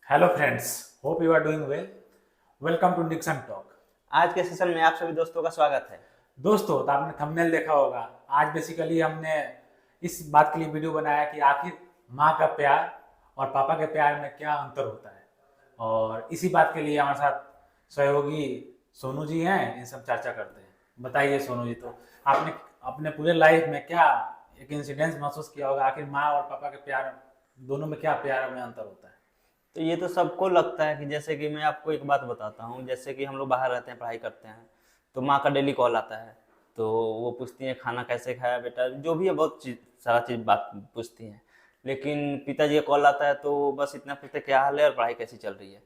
Hello friends, hope you are doing well. Welcome to Dixon talk. आज के session में आप सभी दोस्तों का स्वागत है। दोस्तों, तो आपने थंबनेल देखा होगा। आज बेसिकली हमने इस बात के लिए वीडियो बनाया कि आखिर माँ का प्यार और पापा के प्यार में क्या अंतर होता है। और इसी बात के लिए हमारे साथ सहयोगी सोनू जी हैं। इन सब चर्चा करते हैं। बताइए सोनू जी, तो आपने अपने पूरे लाइफ में क्या एक इंसिडेंस महसूस किया होगा, आखिर माँ और पापा के प्यार दोनों में क्या प्यार में अंतर होता है। तो ये तो सबको लगता है कि जैसे कि मैं आपको एक बात बताता हूँ, जैसे कि हम लोग बाहर रहते हैं, पढ़ाई करते हैं, तो माँ का डेली कॉल आता है। तो वो पूछती हैं खाना कैसे खाया बेटा, जो भी है बहुत चीज, सारा चीज़ बात पूछती हैं। लेकिन पिताजी का कॉल आता है तो बस इतना पूछते हैं, क्या हाल है और पढ़ाई कैसी चल रही है।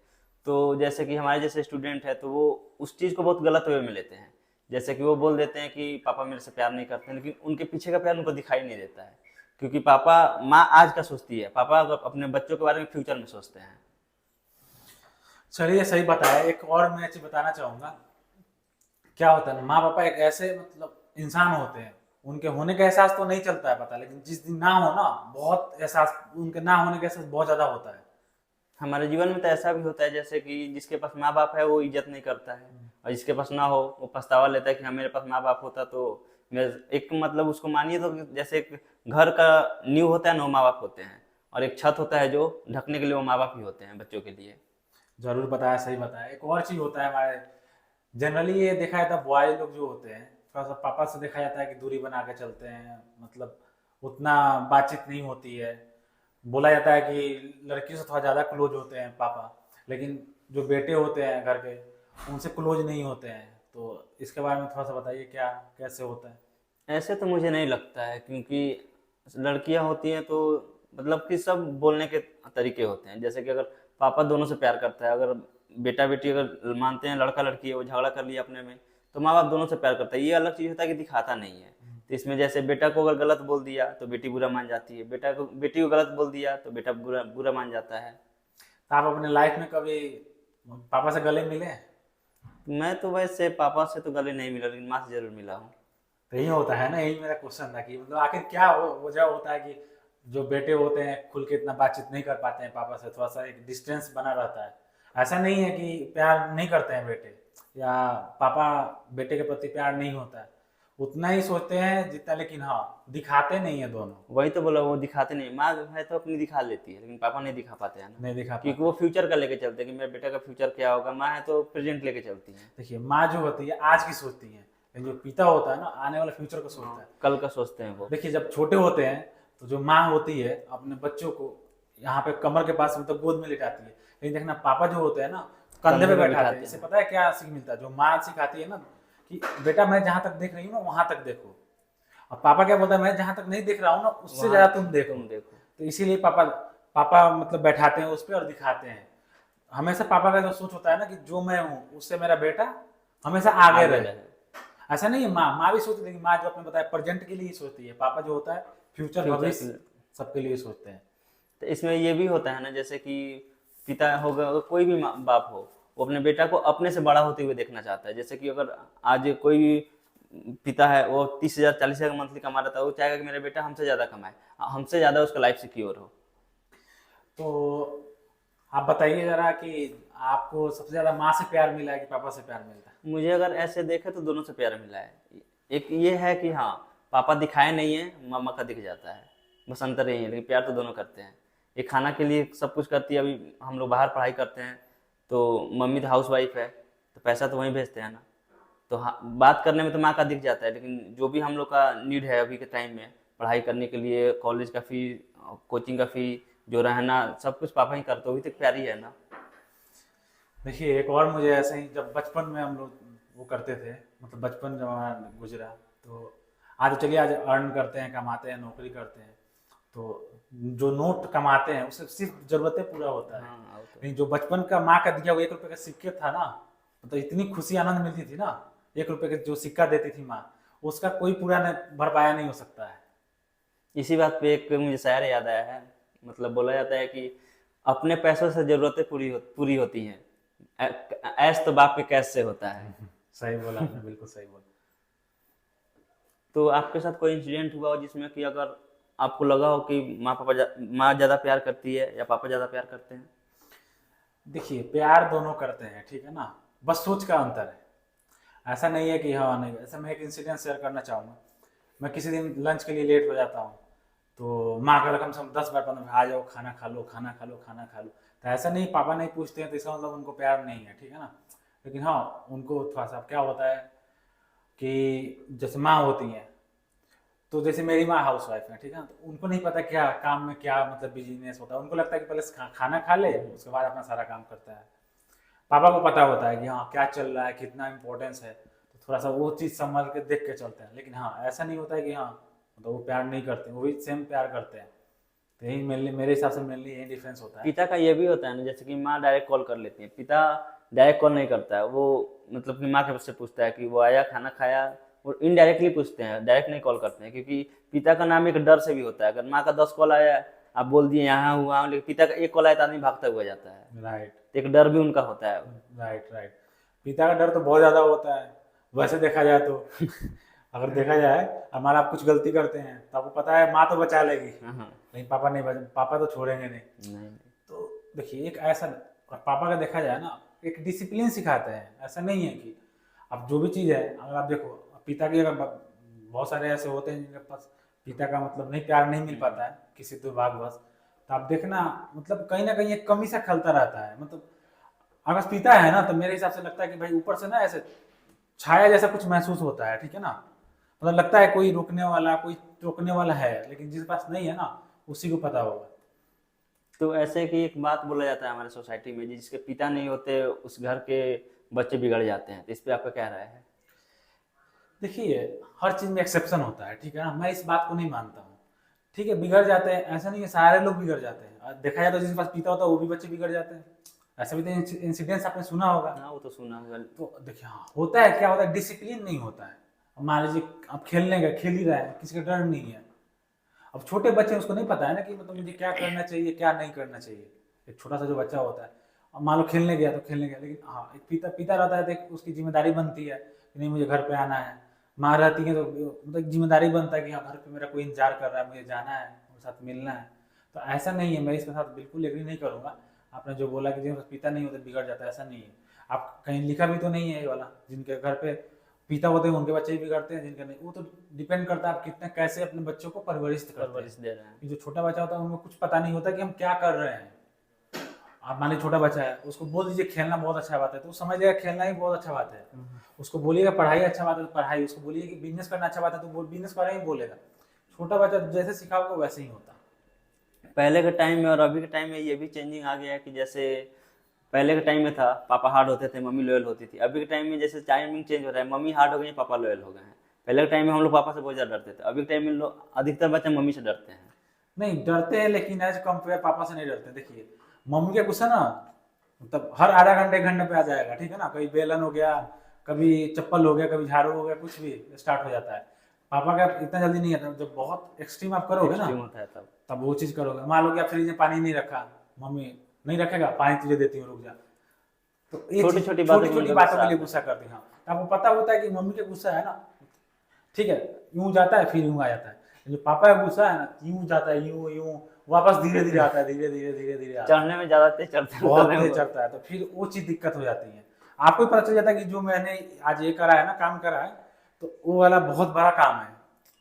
तो जैसे कि हमारे जैसे स्टूडेंट है तो वो उस चीज़ को बहुत गलत वे में लेते हैं। जैसे कि वो बोल देते हैं कि पापा मेरे से प्यार नहीं करते हैं, लेकिन उनके पीछे का प्यार उनको दिखाई नहीं देता है। क्योंकि पापा, माँ आज का सोचती है, पापा अपने बच्चों के बारे में फ्यूचर में सोचते हैं। चलिए, सही बताया। एक और मैं चीज बताना चाहूंगा। क्या होता है ना, माँ पापा एक ऐसे इंसान होते हैं। उनके होने का एहसास तो नहीं चलता है पता, लेकिन जिस दिन ना हो ना, बहुत एहसास, उनके ना होने का एहसास बहुत ज्यादा होता है। हमारे जीवन में तो ऐसा भी होता है, जैसे कि जिसके पास माँ बाप है वो इज्जत नहीं करता है, और जिसके पास ना हो वो पछतावा लेता है कि हाँ मेरे पास माँ बाप होता तो मैं एक मतलब उसको मानिए तो जैसे एक घर का नींव होता है ना, वो माँ बाप होते हैं, और एक छत होता है जो ढकने के लिए, वो माँ बाप ही होते हैं बच्चों के लिए। जरूर बताया, सही बताया। एक और चीज होता है हमारे, जनरली ये देखा जाता है बॉयज लोग जो होते हैं, थोड़ा सा पापा से देखा जाता है कि दूरी बना के चलते हैं। उतना बातचीत नहीं होती है। बोला जाता है कि लड़की से थोड़ा ज़्यादा क्लोज होते हैं पापा, लेकिन जो बेटे होते हैं घर के, उनसे क्लोज नहीं होते हैं। तो इसके बारे में थोड़ा सा बताइए, क्या कैसे होता है। ऐसे तो मुझे नहीं लगता है, क्योंकि लड़कियां होती हैं तो मतलब कि सब बोलने के तरीके होते हैं। जैसे कि अगर पापा दोनों से प्यार करता है, अगर बेटा बेटी अगर मानते हैं, लड़का लड़की है वो झगड़ा कर लिया अपने में, तो माँ बाप दोनों से प्यार करता है, ये अलग चीज़ होता है कि दिखाता नहीं है। तो इसमें जैसे बेटा को अगर गलत बोल दिया तो बेटी बुरा मान जाती है, बेटा को बेटी को गलत बोल दिया तो बेटा बुरा बुरा मान जाता है। तो आप अपने लाइफ में कभी पापा से गले मिले हैं? मैं तो वैसे पापा से तो गले नहीं मिला, लेकिन माँ से जरूर मिला हूँ। तो यही होता है ना, यही मेरा क्वेश्चन था कि आखिर क्या वजह होता है कि जो बेटे होते हैं खुल के इतना बातचीत नहीं कर पाते हैं पापा से, थोड़ा सा एक डिस्टेंस बना रहता है। ऐसा नहीं है कि प्यार नहीं करते हैं बेटे, या पापा बेटे के प्रति प्यार नहीं होता है, उतना ही सोचते हैं जितना, लेकिन हाँ, दिखाते नहीं है दोनों। वही तो बोला, वो दिखाते नहीं, माँ है तो अपनी दिखा लेती है, लेकिन पापा नहीं दिखा पाते हैं ना। नहीं दिखा क्योंकि पाते वो हैं। फ्यूचर का लेके चलते हैं कि मेरे बेटा का फ्यूचर क्या होगा, माँ है तो प्रेजेंट लेके चलती है। देखिए, माँ जो होती है आज की सोचती है, लेकिन जो पिता होता है ना, आने वाले फ्यूचर को हाँ, सोचता है। कल का सोचते हैं वो। देखिए, जब छोटे होते हैं तो जो माँ होती है अपने बच्चों को यहाँ पे कमर के पास गोद में लिटाती है, लेकिन देखना पापा जो होते हैं ना, कंधे पे कंधे पे बैठाते हैं। बिठाते इससे हैं। पता है क्या सीख मिलता है, जो माँ सिखाती है ना कि बेटा मैं जहाँ तक देख रही हूँ ना वहां तक देखो, और पापा क्या बोलता है, मैं जहाँ तक नहीं देख रहा हूँ ना उससे वहाँ ज्यादा तुम देखो। तुम देखो। तो इसीलिए पापा पापा बैठाते हैं उस पर और दिखाते हैं। हमेशा पापा का जो सोच होता है ना कि जो मैं हूँ उससे मेरा बेटा हमेशा आगे आगे रहे। रहे। ऐसा नहीं है, माँ माँ भी सोचती है, लेकिन माँ जो आपने बताया प्रेजेंट के लिए ही सोचती है, पापा जो होता है फ्यूचर फ्यूचर के भविष्य लिए। सबके लिए सोचते हैं। तो इसमें ये भी होता है ना, जैसे कि पिता होगा, अगर कोई भी बाप हो, वो अपने बेटा को अपने से बड़ा होते हुए देखना चाहता है। जैसे कि अगर आज कोई भी पिता है, वो 30,000 40,000 मंथली कमा रहा था, वो चाहेगा कि मेरा बेटा हमसे ज़्यादा कमाए, हमसे ज़्यादा उसका लाइफ सिक्योर हो। तो आप बताइए जरा कि आपको सबसे ज्यादा माँ से प्यार मिला है कि पापा से प्यार मिलता है? मुझे अगर ऐसे देखे तो दोनों से प्यार मिला है। एक ये है कि हाँ, पापा दिखाए नहीं है, मामा का दिख जाता है, बस अंतर यही है, लेकिन प्यार तो दोनों करते हैं। ये खाना के लिए सब कुछ करती है, अभी हम लोग बाहर पढ़ाई करते हैं, तो मम्मी तो हाउस वाइफ है, तो पैसा तो वहीं भेजते हैं ना। तो हाँ, बात करने में तो माँ का दिख जाता है, लेकिन जो भी हम लोग का नीड है अभी के टाइम में, पढ़ाई करने के लिए कॉलेज का फी, कोचिंग का फी, जो रहना, सब कुछ पापा ही करते, वही तो प्यार ही है ना। देखिए, एक और मुझे ऐसे ही, जब बचपन में हम लोग वो करते थे, बचपन जब हमारा गुजरा, तो आज तो चलिए आज अर्न करते हैं, कमाते हैं, नौकरी करते हैं, तो जो नोट कमाते हैं उससे सिर्फ जरूरतें पूरा होता है। हाँ, वो तो। लेकिन जो बचपन का माँ का दिया हुआ 1 रुपए का सिक्के था ना, इतनी खुशी आनंद मिलती थी ना। 1 रुपए का जो सिक्का देती थी माँ, उसका कोई पूरा भरपाया नहीं हो सकता है। इसी बात पे एक मुझे शायर याद आया है। मतलब बोला जाता है कि अपने पैसों से जरूरतें पूरी होती हैं, ऐश तो बाप के कैश से होता है। सही बोला आपने, बिल्कुल सही बोला। तो आपके साथ कोई इंसिडेंट हुआ हो जिसमें कि अगर आपको लगा हो कि माँ ज़्यादा प्यार करती है या पापा ज़्यादा प्यार करते हैं? देखिए प्यार दोनों करते हैं, ठीक है ना, बस सोच का अंतर है। ऐसा नहीं है कि हाँ नहीं, ऐसा मैं एक इंसिडेंट शेयर करना चाहूँगा। मैं किसी दिन लंच के लिए लेट हो जाता हूँ, तो माँ का कम से कम 10 बार 15 आ जाओ, खाना खा लो, खाना खा लो, खाना खा लो। तो ऐसा नहीं, पापा नहीं पूछते हैं तो इसका मतलब उनको प्यार नहीं है, ठीक है ना। लेकिन हाँ, उनको थोड़ा सा क्या होता है कि जैसे माँ होती हैं, तो जैसे मेरी माँ हाउस वाइफ है, ठीक है ना, तो उनको नहीं पता क्या काम में क्या मतलब बिजीनेस होता है। उनको लगता है कि पहले खाना खा ले, उसके बाद अपना सारा काम करता है। पापा को पता होता है कि हाँ क्या चल रहा है, कितना इम्पोर्टेंस है, तो थोड़ा सा वो चीज़ संभल के देख के चलते हैं। लेकिन हाँ, ऐसा नहीं होता है कि हाँ मतलब वो प्यार नहीं करते, वो भी सेम प्यार करते हैं। तो यही मेनली, मेरे हिसाब से मेनली यही डिफरेंस होता है। पिता का ये भी होता है ना, जैसे कि माँ डायरेक्ट कॉल कर लेती है, पिता डायरेक्ट कॉल नहीं करता है। वो मतलब कि माँ के से पूछता है कि वो आया, खाना खाया, और इनडायरेक्टली पूछते हैं, डायरेक्ट नहीं कॉल करते हैं। क्योंकि पिता का नाम एक डर से भी होता है। अगर माँ का 10 कॉल आया, आप बोल दिए यहाँ हुआ हूँ, लेकिन पिता का एक कॉल आया तो आदमी भागता हुआ जाता है। राइट, तो एक डर भी उनका होता है। Right, right. पिता का डर तो बहुत ज़्यादा होता है वैसे देखा जाए तो। अगर देखा जाए, हमारा आप कुछ गलती करते हैं तो आपको पता है माँ तो बचा लेगी, हाँ हाँ। लेकिन पापा नहीं बचा, पापा तो छोड़ेंगे नहीं। नहीं। तो देखिए एक ऐसा, और पापा का देखा जाए ना, एक डिसिप्लिन सिखाते हैं। ऐसा नहीं है कि अब जो भी चीज़ है, अगर आप देखो पिता की, अगर बहुत सारे ऐसे होते हैं जिनके पास पिता का मतलब नहीं, प्यार नहीं मिल पाता है किसी दुर्भाग्यवश, तो आप देखना मतलब कहीं ना कहीं एक कमी सा खलता रहता है। मतलब अगर पिता है ना, तो मेरे हिसाब से लगता है कि भाई ऊपर से ना ऐसे छाया जैसा कुछ महसूस होता है, ठीक है ना। मतलब लगता है कोई रोकने वाला, कोई टोकने वाला है, लेकिन जिसके पास नहीं है ना, उसी को पता होगा। तो ऐसे की एक बात बोला जाता है हमारे सोसाइटी में, जिसके पिता नहीं होते उस घर के बच्चे बिगड़ जाते हैं। तो इस पे आपका क्या राय है? देखिए हर चीज़ में एक्सेप्शन होता है, ठीक है ना, मैं इस बात को नहीं मानता हूँ। ठीक है, बिगड़ जाते हैं, ऐसा नहीं है सारे लोग बिगड़ जाते हैं। और देखा जाए तो जिसके पास पिता होता है वो भी बच्चे बिगड़ जाते हैं। ऐसा भी तो इंसिडेंट्स आपने सुना होगा। हाँ, वो तो सुना होगा। तो देखिए हाँ, होता है, क्या होता है, डिसिप्लिन नहीं होता है। अब मान लीजिए आप खेलने गए, खेल ही रहे हैं, किसी का डर नहीं है। अब छोटे बच्चे हैं, उसको नहीं पता है ना कि मतलब मुझे क्या करना चाहिए, क्या नहीं करना चाहिए। एक छोटा सा जो बच्चा होता है, अब मान लो खेलने गया तो खेलने गया, लेकिन हाँ एक पिता पिता रहता है तो एक उसकी जिम्मेदारी बनती है कि नहीं मुझे घर पे आना है। माँ रहती है तो मतलब एक जिम्मेदारी बनता है कि हाँ घर पे मेरा कोई इंतजार कर रहा है, मुझे जाना है, उनके साथ मिलना है। तो ऐसा नहीं है, मैं इसके साथ बिल्कुल एग्री नहीं करूँगा। आपने जो बोला कि जिनके पिता नहीं होते बिगड़ जाता है, ऐसा नहीं है। आप कहीं लिखा भी तो नहीं है ये वाला, जिनके घर पे पिता होते हैं उनके बच्चे भी बिगड़ते हैं, जिनके नहीं। वो तो डिपेंड करता है आप कितना कैसे अपने बच्चों को परवरिश करते हैं। परवरिश दे रहे हैं। कि जो छोटा बच्चा होता है उनको कुछ पता नहीं होता कि हम क्या कर रहे हैं। आप मान लीजिए छोटा बच्चा है, उसको बोल दीजिए खेलना बहुत अच्छा बात है, तो वो समझ जाएगा खेलना ही बहुत अच्छा बात है। उसको बोलिएगा पढ़ाई अच्छा बात है तो पढ़ाई, उसको बोलिए कि बिजनेस करना अच्छा बात है तो वो बिजनेस करना ही बोलेगा। छोटा बच्चा जैसे सिखाओगे वैसे ही होता। पहले के टाइम में और अभी के टाइम में ये भी चेंजिंग आ गया है कि जैसे पहले के टाइम में था पापा हार्ड होते थे, मम्मी लॉयल होती थी। अभी के टाइम में जैसे टाइमिंग चेंज हो रहा है, मम्मी हार्ड हो गई, पापा लॉयल हो गए हैं। पहले के टाइम में हम लोग पापा से बहुत ज़्यादा डरते थे। अभी के टाइम में लोग, अधिकतर बच्चे मम्मी से डरते हैं। नहीं डरते हैं, लेकिन एज कम्पेयर पापा से नहीं डरते। देखिए मम्मी का गुस्सा ना मतलब हर आधा घंटे, एक घंटे पे आ जाएगा, ठीक है ना। कभी बेलन हो गया, कभी चप्पल हो गया, कभी झाड़ू हो गया, कुछ भी स्टार्ट हो जाता है। पापा का इतना जल्दी नहीं आता। जब बहुत एक्सट्रीम आप करोगे ना, एक्सट्रीम होता है तब। तब वो चीज़ करोगे। मान लो कि आप फ्रिज में पानी नहीं रखा, मम्मी नहीं रखेगा, पानी तुझे देती हूँ, रुक जा। तो ये छोटी चीज छोटी बातों छोटी को छोटी लेकर बातों गुस्सा के लिए आता है। गुस्सा करते हैं। हाँ, तो आपको पता होता है कि मम्मी का गुस्सा है ना, ठीक है, यूं जाता है फिर यूं आ जाता है। जो पापा का गुस्सा है ना, यूं जाता है, यूं यूं वापस धीरे धीरे आता है, धीरे धीरे धीरे धीरे आता है। चढ़ने में ज़्यादा तेज चढ़ते हैं, बहुत उतरने तेज में चढ़ता है, तो फिर वो चीज दिक्कत हो जाती है। आपको भी पता चल जाता है कि जो मैंने आज ये करा है ना, काम करा है, तो वो वाला बहुत बड़ा काम है।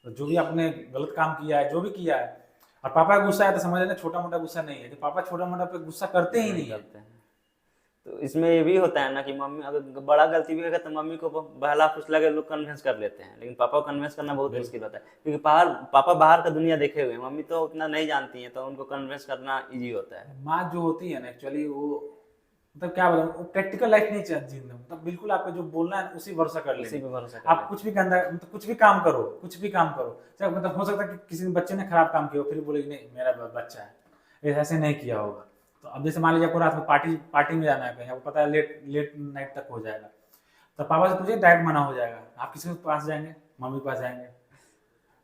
तो जो भी आपने गलत काम किया है, जो भी किया है, और पापा का गुस्सा है तो समझ लेना छोटा मोटा गुस्सा नहीं है, कि पापा छोटा मोटा पे गुस्सा करते ही नहीं नहीं है। करते हैं। तो इसमें ये भी होता है ना कि मम्मी अगर बड़ा गलती भी होगा तो मम्मी को बहला फुसला के लोग कन्विंस कर लेते हैं, लेकिन पापा को कन्विंस करना बहुत मुश्किल होता है। क्योंकि पापा बाहर का दुनिया देखे हुए हैं, मम्मी तो उतना नहीं जानती है, तो उनको कन्विंस करना इजी होता है। माँ जो होती है ना, एक्चुअली वो मतलब क्या बताऊँ, वो प्रैक्टिकल लाइफ नहीं जीना, मतलब बिल्कुल आपको जो बोलना है उसी भरोसा कर उसी लेंगे। पे भरोसा कर आप लेते कुछ भी गंदा मतलब कुछ भी काम करो, कुछ भी काम करो, चाहे मतलब हो सकता है कि किसी बच्चे ने खराब काम किया हो, फिर बोले कि नहीं मेरा बच्चा है, ये ऐसे नहीं किया होगा। तो अब जैसे मान लीजिए आपको रात में पार्टी पार्टी में जाना है कहीं, आपको पता है लेट लेट नाइट तक हो जाएगा, तो पापा से पूछिए डायरेक्ट मना हो जाएगा। आप किसी के पास जाएंगे? मम्मी के पास जाएंगे।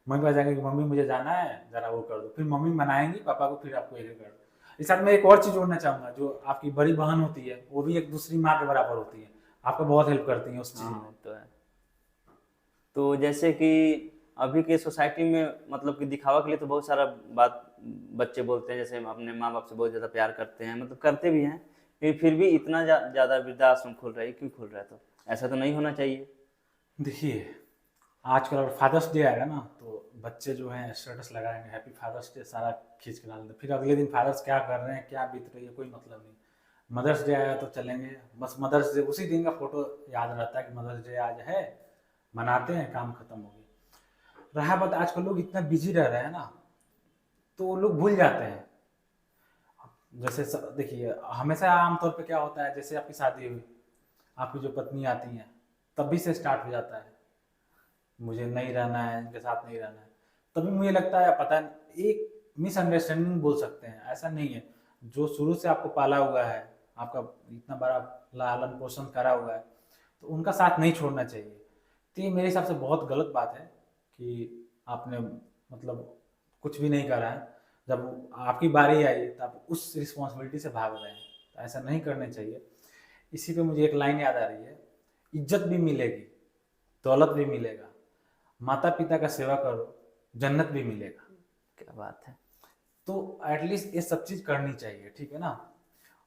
मम्मी के पास जाएंगे कि मम्मी मुझे जाना है, जरा वो कर दो, फिर मम्मी मनाएंगी पापा को, फिर आपको ये कर दो। इस साथ में एक और चीज़ जोड़ना चाहूँगा, जो आपकी बड़ी बहन होती है वो भी एक दूसरी माँ के बराबर होती है, आपको बहुत हेल्प करती है उस हैं। चीज़ में। हाँ, तो है। तो जैसे कि अभी के सोसाइटी में मतलब कि दिखावा के लिए तो बहुत सारा बात बच्चे बोलते हैं, जैसे हम अपने माँ बाप से बहुत ज़्यादा प्यार करते हैं, मतलब करते भी हैं। फिर भी इतना ज़्यादा वृद्धाश्रम खुल रहा है, क्यों खुल रहा है? तो ऐसा तो नहीं होना चाहिए। देखिए, आजकल अगर फादर्स डे आएगा ना तो बच्चे जो हैं स्टेटस लगाएंगे हैप्पी फादर्स डे, सारा खींच के डाल देंगे। फिर अगले दिन फादर्स क्या कर रहे हैं, क्या बीत रही है, कोई मतलब नहीं। मदर्स डे आया तो चलेंगे, बस मदर्स डे उसी दिन का फोटो याद रहता है कि मदर्स डे आज है, मनाते हैं, काम खत्म हो गया। रहा बात आजकल लोग इतना बिजी रह रहे हैं ना, तो वो लोग भूल जाते हैं। जैसे देखिए, हमेशा आमतौर पे क्या होता है, जैसे आपकी शादी हुई, आपकी जो पत्नी आती हैं तभी से स्टार्ट हो जाता है, मुझे नहीं रहना है, इनके साथ नहीं रहना है। तभी मुझे लगता है, पता नहीं, एक मिसअंडरस्टैंडिंग बोल सकते हैं, ऐसा नहीं है। जो शुरू से आपको पाला हुआ है, आपका इतना बड़ा लालन पोषण करा हुआ है, तो उनका साथ नहीं छोड़ना चाहिए। तो ये मेरे हिसाब से बहुत गलत बात है कि आपने मतलब कुछ भी नहीं करा है, जब आपकी बारी आई तो आप उस रिस्पॉन्सिबिलिटी से भाग रहे हैं, तो ऐसा नहीं करना चाहिए। इसी पे मुझे एक लाइन याद आ रही है, इज्जत भी मिलेगी, दौलत भी मिलेगा, माता पिता का सेवा करो, जन्नत भी मिलेगा। क्या बात है। तो एटलीस्ट ये सब चीज़ करनी चाहिए, ठीक है ना।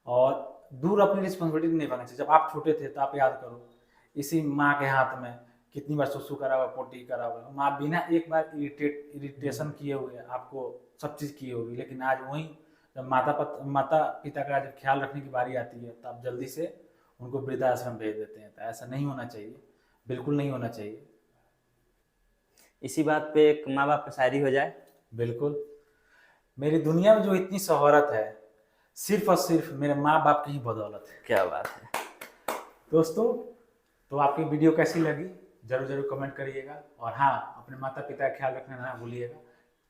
और दूर अपनी रिस्पॉन्सिबिलिटी नहीं बनना चाहिए। जब आप छोटे थे तो आप याद करो, इसी माँ के हाथ में कितनी बार सुसु करा हुआ, पोटी करा हुआ, माँ बिना एक बार इरिटेशन किए हुए आपको सब चीज़ की होगी। लेकिन आज वही जब माता पिता का जब ख्याल रखने की बारी आती है तो आप जल्दी से उनको वृद्धाश्रम भेज देते हैं। तो ऐसा नहीं होना चाहिए, बिल्कुल नहीं होना चाहिए। इसी बात पे एक माँ बाप पे शायरी हो जाए। बिल्कुल। मेरी दुनिया में जो इतनी शोहरत है, सिर्फ और सिर्फ मेरे माँ बाप की ही बदौलत है। क्या बात है। दोस्तों, तो आपकी वीडियो कैसी लगी जरूर जरूर कमेंट करिएगा। और हाँ, अपने माता पिता का ख्याल रखना ना भूलिएगा।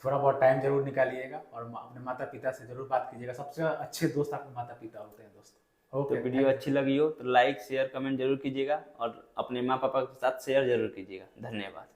थोड़ा बहुत टाइम जरूर निकालिएगा और अपने माता पिता से जरूर बात कीजिएगा। सबसे अच्छे दोस्त आपके माता पिता होते हैं दोस्तों। तो वीडियो अच्छी लगी हो तो लाइक शेयर कमेंट जरूर कीजिएगा और अपने माँ पापा के साथ शेयर जरूर कीजिएगा। धन्यवाद।